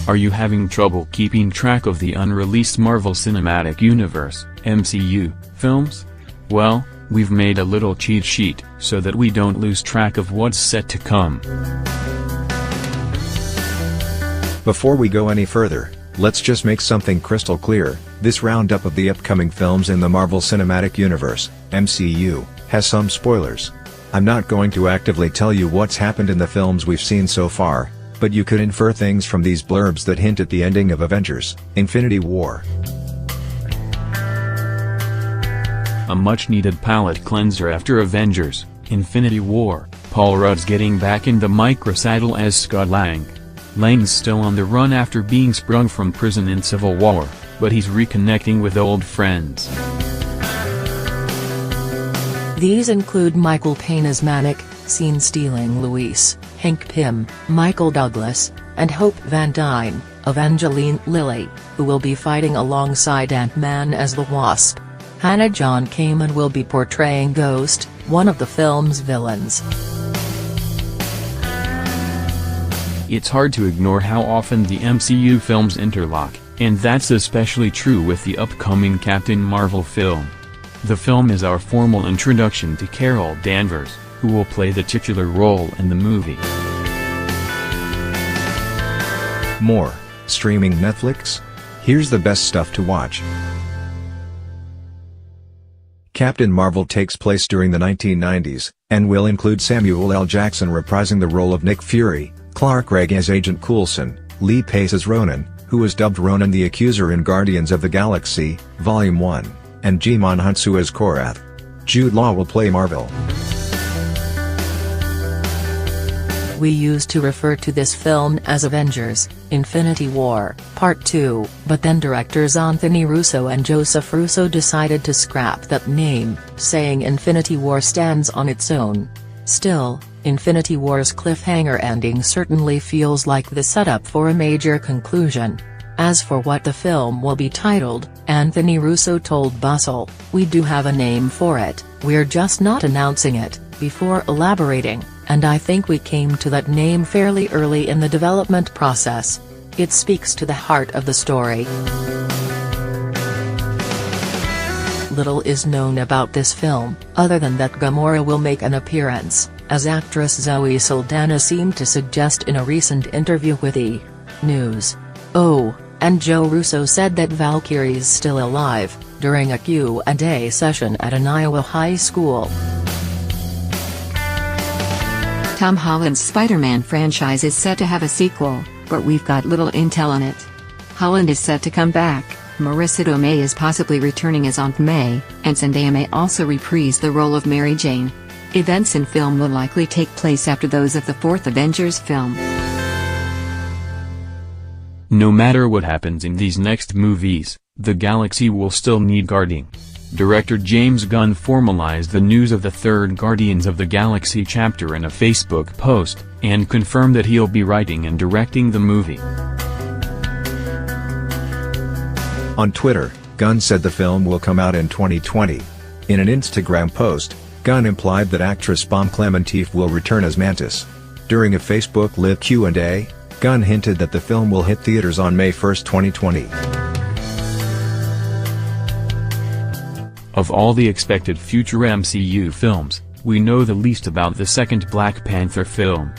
Are you having trouble keeping track of the unreleased Marvel Cinematic Universe (MCU) films? Well, we've made a little cheat sheet so that we don't lose track of what's set to come. Before we go any further, let's just make something crystal clear. This roundup of the upcoming films in the Marvel Cinematic Universe (MCU) has some spoilers. I'm not going to actively tell you what's happened in the films we've seen so far, but you could infer things from these blurbs that hint at the ending of Avengers: Infinity War. A much-needed palate cleanser after Avengers: Infinity War. Paul Rudd's getting back in the micro-saddle as Scott Lang. Lang's still on the run after being sprung from prison in Civil War, but he's reconnecting with old friends. These include Michael Payne as Manic, scene-stealing Luis, Hank Pym, Michael Douglas, and Hope Van Dyne, Evangeline Lilly, who will be fighting alongside Ant-Man as the Wasp. Hannah John-Kamen will be portraying Ghost, one of the film's villains. It's hard to ignore how often the MCU films interlock, and that's especially true with the upcoming Captain Marvel film. The film is our formal introduction to Carol Danvers, who will play the titular role in the movie. More, streaming Netflix? Here's the best stuff to watch. Captain Marvel takes place during the 1990s, and will include Samuel L. Jackson reprising the role of Nick Fury, Clark Gregg as Agent Coulson, Lee Pace as Ronan, who was dubbed Ronan the Accuser in Guardians of the Galaxy, Volume 1, and Jimon Hunsu as Korath. Jude Law will play Marvel. We used to refer to this film as Avengers: Infinity War, Part 2, but then directors Anthony Russo and Joseph Russo decided to scrap that name, saying Infinity War stands on its own. Still, Infinity War's cliffhanger ending certainly feels like the setup for a major conclusion. As for what the film will be titled, Anthony Russo told Bustle, "We do have a name for it, we're just not announcing it," before elaborating, "And I think we came to that name fairly early in the development process. It speaks to the heart of the story." Little is known about this film, other than that Gamora will make an appearance, as actress Zoe Saldana seemed to suggest in a recent interview with E! News. Oh, and Joe Russo said that Valkyrie's still alive, during a Q&A session at an Iowa high school. Tom Holland's Spider-Man franchise is set to have a sequel, but we've got little intel on it. Holland is set to come back, Marissa Tomei is possibly returning as Aunt May, and Zendaya may also reprise the role of Mary Jane. Events in film will likely take place after those of the fourth Avengers film. No matter what happens in these next movies, the galaxy will still need guarding. Director James Gunn formalized the news of the third Guardians of the Galaxy chapter in a Facebook post, and confirmed that he'll be writing and directing the movie. On Twitter, Gunn said the film will come out in 2020. In an Instagram post, Gunn implied that actress Bom Clementif will return as Mantis. During a Facebook Live Q&A, Gunn hinted that the film will hit theaters on May 1, 2020. Of all the expected future MCU films, we know the least about the second Black Panther film.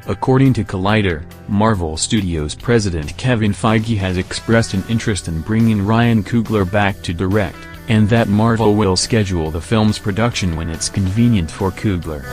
According to Collider, Marvel Studios president Kevin Feige has expressed an interest in bringing Ryan Coogler back to direct, and that Marvel will schedule the film's production when it's convenient for Coogler.